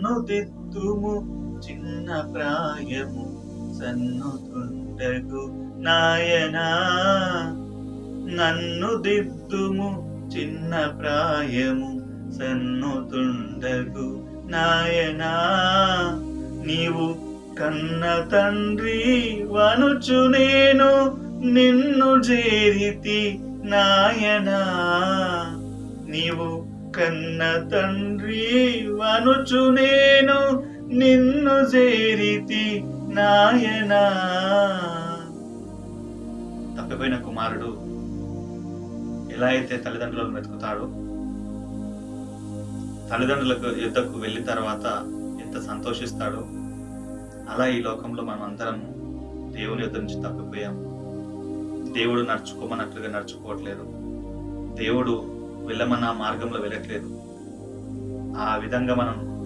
నన్ను దిద్దుము చిన్న ప్రాయము సన్నుతుండగు నాయనా. నన్ను దిద్దుము చిన్న ప్రాయము సన్నుతుండగు నాయనా. నీవు కన్న తండ్రి వనుచు నేను నిన్ను చేరితి నాయనా. నీవు కన్న తండ్రి వనుచు నేను నిన్ను చేరితి నాయనా. తప్పిపోయిన కుమారుడు ఎలా అయితే తల్లిదండ్రులను వెతుకుతాడో, తల్లిదండ్రులకు యుద్ధకు వెళ్ళిన తర్వాత ఎంత సంతోషిస్తాడో, అలా ఈ లోకంలో మనం అందరం దేవుని యుద్ధ నుంచి తప్పిపోయాం. దేవుడు నడుచుకోమన్నట్లుగా నడుచుకోవట్లేదు. దేవుడు వెళ్ళమన్న మార్గంలో వెళ్ళట్లేదు. ఆ విధంగా మనం